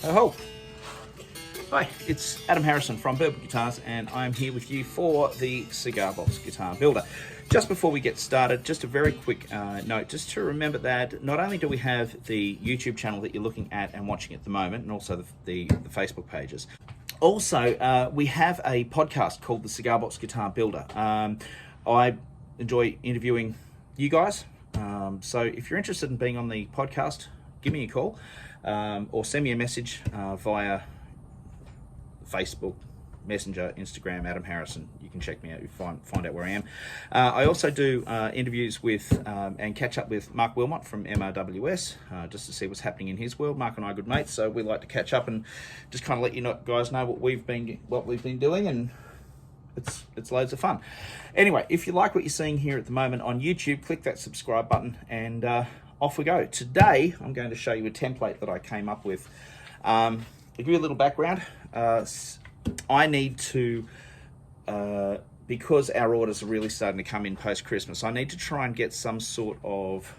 Oh, hi, it's Adam Harrison from Bourbon Guitars, and I'm here with you for the Cigar Box Guitar Builder. Just before we get started, just a very quick note, just to remember that not only do we have the YouTube channel that you're looking at and watching at the moment, and also the Facebook pages, also we have a podcast called the Cigar Box Guitar Builder. I enjoy interviewing you guys, so if you're interested in being on the podcast, give me a call or send me a message via Facebook, Messenger, Instagram, Adam Harrison. You can check me out, you find out where I am. I also do interviews with and catch up with Mark Wilmot from MRWS, just to see what's happening in his world. Mark and I are good mates, so we like to catch up and just kind of let you guys know what we've been doing, and it's loads of fun. Anyway, if you like what you're seeing here at the moment on YouTube, click that subscribe button and off we go. Today, I'm going to show you a template that I came up with. To give you a little background, I need to, because our orders are really starting to come in post-Christmas, I need to try and get some sort of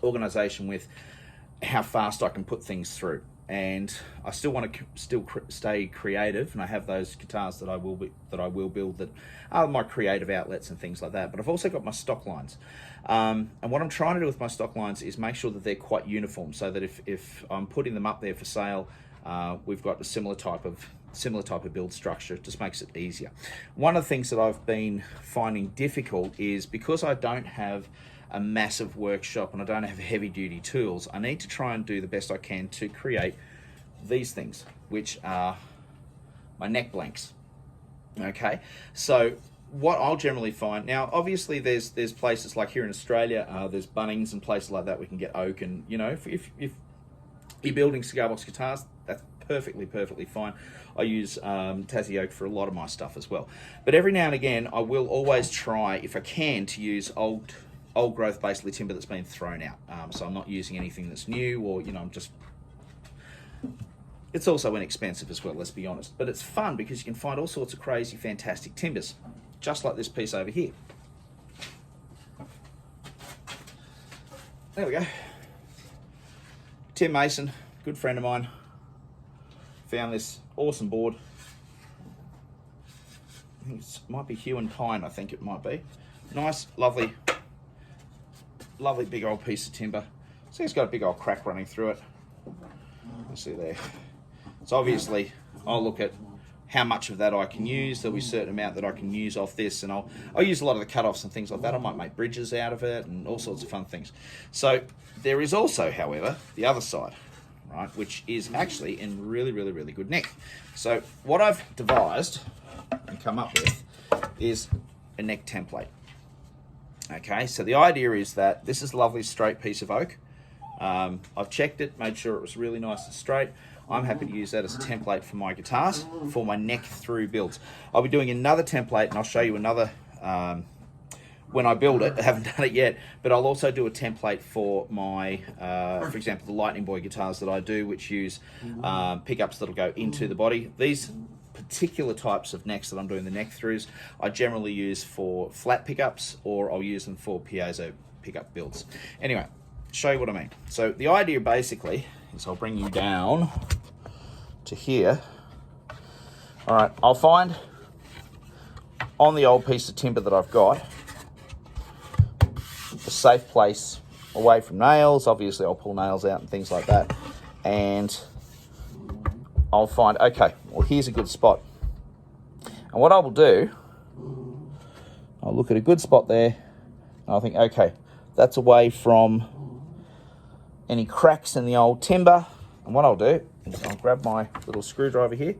organization with how fast I can put things through. And I still want to stay creative, and I have those guitars that I will build that are my creative outlets and things like that. But I've also got my stock lines, and what I'm trying to do with my stock lines is make sure that they're quite uniform, so that if I'm putting them up there for sale, we've got a similar type of build structure. It just makes it easier. One of the things that I've been finding difficult is because I don't have a massive workshop and I don't have heavy duty tools, I need to try and do the best I can to create these things, which are my neck blanks. Okay, so what I'll generally find, now obviously there's places like here in Australia, there's Bunnings and places like that we can get oak, and you know, if you're building cigar box guitars, that's perfectly fine. I use Tassie oak for a lot of my stuff as well, but every now and again I will always try, if I can, to use old growth basically timber that's been thrown out. So I'm not using anything that's new, or you know, it's also inexpensive as well, let's be honest, but it's fun because you can find all sorts of crazy fantastic timbers, just like this piece over here. There we go. Tim Mason, good friend of mine, found this awesome board. I think it might be Hue and Pine, I think it might be. Nice, lovely big old piece of timber. See, it's got a big old crack running through it. You see there. So obviously I'll look at how much of that I can use. There'll be a certain amount that I can use off this, and I'll use a lot of the cut-offs and things like that. I might make bridges out of it and all sorts of fun things. So there is also, however, the other side, right, which is actually in really good nick. So what I've devised and come up with is a neck template. Okay, so the idea is that this is a lovely straight piece of oak. I've checked it, made sure it was really nice and straight. I'm happy to use that as a template for my guitars, for my neck through builds. I'll be doing another template, and I'll show you another when I build it. I haven't done it yet, but I'll also do a template for my, for example, the Lightning Boy guitars that I do, which use pickups that'll go into the body. These particular types of necks that I'm doing the neck throughs, I generally use for flat pickups, or I'll use them for piezo pickup builds. Anyway, show you what I mean. So the idea basically is I'll bring you down to here. All right, I'll find on the old piece of timber that I've got a safe place away from nails. Obviously I'll pull nails out and things like that, and I'll find, okay, well, here's a good spot. And what I will do, I'll look at a good spot there, and I'll think, okay, that's away from any cracks in the old timber. And what I'll do is I'll grab my little screwdriver here,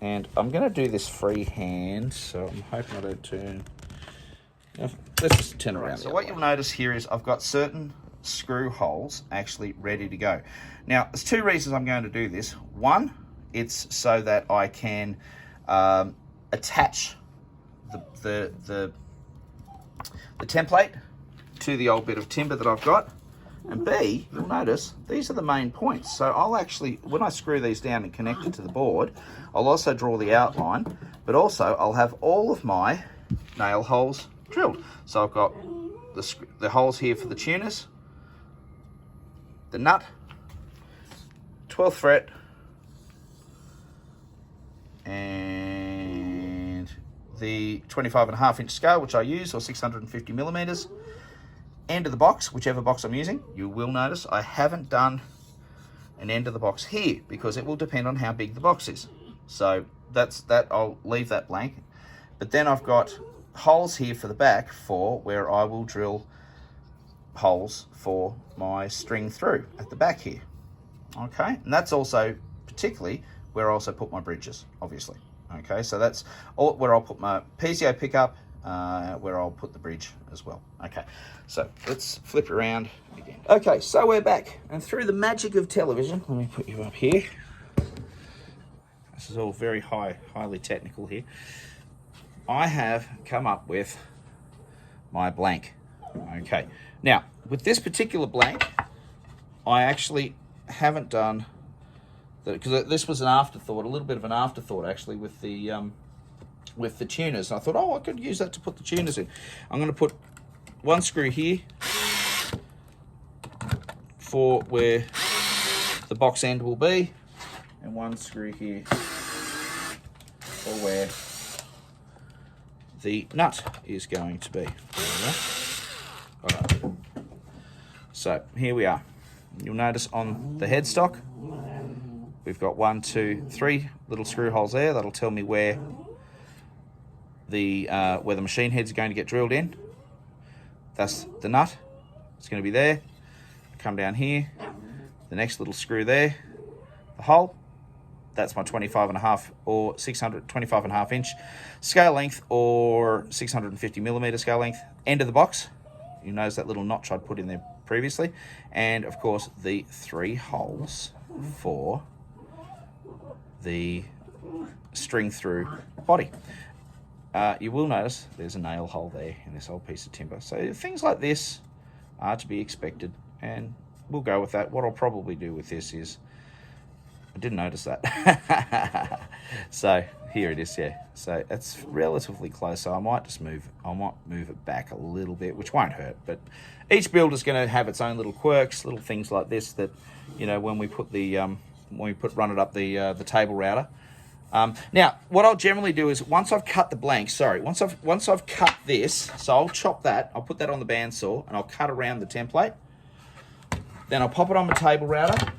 and I'm going to do this freehand, so I'm hoping I don't turn. Let's just turn around. So what you'll notice here is I've got certain screw holes actually ready to go. Now, there's two reasons I'm going to do this. One, it's so that I can attach the template to the old bit of timber that I've got. And B, you'll notice these are the main points. So I'll actually, when I screw these down and connect it to the board, I'll also draw the outline, but also I'll have all of my nail holes drilled. So I've got the holes here for the tuners, the nut, 12th fret, and the 25.5-inch scale, which I use, or 650 millimeters. End of the box, whichever box I'm using. You will notice I haven't done an end of the box here because it will depend on how big the box is. So that's that. I'll leave that blank. But then I've got holes here for the back for where I will drill holes for my string through at the back here. Okay, and that's also particularly where I also put my bridges, obviously. Okay, so that's all where I'll put my PCO pickup, where I'll put the bridge as well. Okay, so let's flip around again. Okay, so we're back, and through the magic of television, let me put you up here. This is all very highly technical here. I have come up with my blank. Okay, now with this particular blank, I actually haven't done that because this was an afterthought, a little bit of an afterthought actually with the tuners. And I thought, oh, I could use that to put the tuners in. I'm going to put one screw here for where the box end will be, and one screw here for where the nut is going to be. All right. So here we are. You'll notice on the headstock, we've got 1, 2, 3 little screw holes there. That'll tell me where the machine head's going to get drilled in. That's the nut. It's going to be there. Come down here. The next little screw there. The hole. That's my 25.5 or 25.5 inch scale length or 650 millimeter scale length. End of the box. You notice that little notch I'd put in there previously. And of course the 3 holes for the string through body. You will notice there's a nail hole there in this old piece of timber. So things like this are to be expected, and we'll go with that. What I'll probably do with this is, I didn't notice that. So here it is, yeah. So it's relatively close, so I might just move it back a little bit, which won't hurt, but each build is going to have its own little quirks, little things like this that, you know, when we put the run it up the table router. Now, what I'll generally do is once I've cut the blank, once I've cut this, so I'll chop that, I'll put that on the bandsaw, and I'll cut around the template. Then I'll pop it on my table router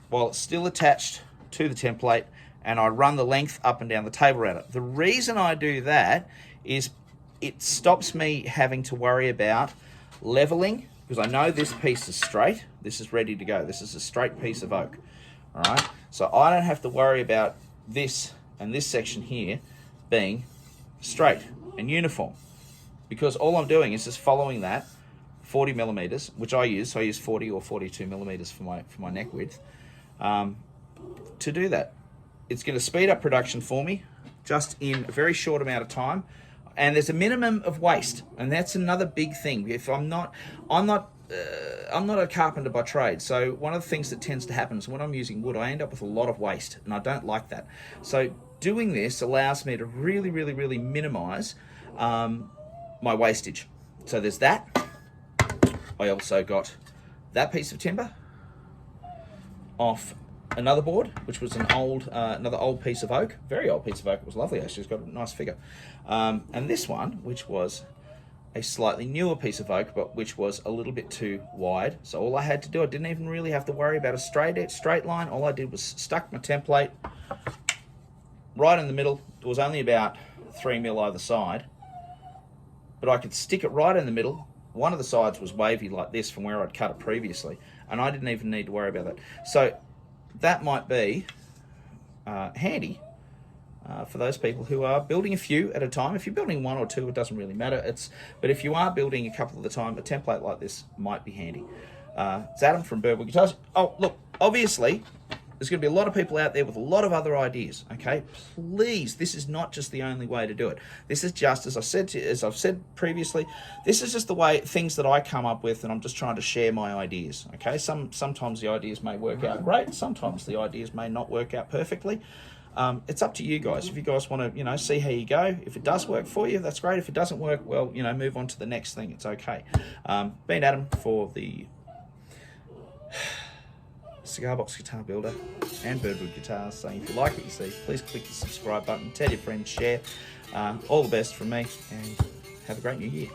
while it's still attached to the template, and I run the length up and down the table router. The reason I do that is it stops me having to worry about leveling, because I know this piece is straight. This is ready to go. This is a straight piece of oak. All right, so I don't have to worry about this and this section here being straight and uniform, because all I'm doing is just following that 40 millimeters, which I use. So I use 40 or 42 millimeters for my neck width to do that. It's going to speed up production for me just in a very short amount of time, and there's a minimum of waste, and that's another big thing. If I'm not a carpenter by trade, so one of the things that tends to happen is when I'm using wood, I end up with a lot of waste, and I don't like that. So doing this allows me to really minimize my wastage. So there's that. I also got that piece of timber off another board, which was another old piece of oak, very old piece of oak. It was lovely actually. It's got a nice figure. And this one, which was a slightly newer piece of oak, but which was a little bit too wide. So all I had to do, I didn't even really have to worry about a straight line. All I did was stuck my template right in the middle. It was only about 3 mil either side, but I could stick it right in the middle. One of the sides was wavy like this from where I'd cut it previously, and I didn't even need to worry about that. So that might be handy for those people who are building a few at a time. If you're building 1 or 2, it doesn't really matter. But if you are building a couple at a time, a template like this might be handy. It's Adam from Burble Guitars. Oh, look, obviously, there's going to be a lot of people out there with a lot of other ideas, okay? Please, this is not just the only way to do it. This is just, as I've said previously, this is just the way, things that I come up with, and I'm just trying to share my ideas, okay? Sometimes the ideas may work out great. Sometimes the ideas may not work out perfectly. It's up to you guys. If you guys want to, see how you go. If it does work for you, that's great. If it doesn't work, well, move on to the next thing. It's okay. Been Adam for the Cigar Box Guitar Builder and Birdwood Guitars, saying if you like what you see, please click the subscribe button, tell your friends, share. All the best from me, and have a great new year.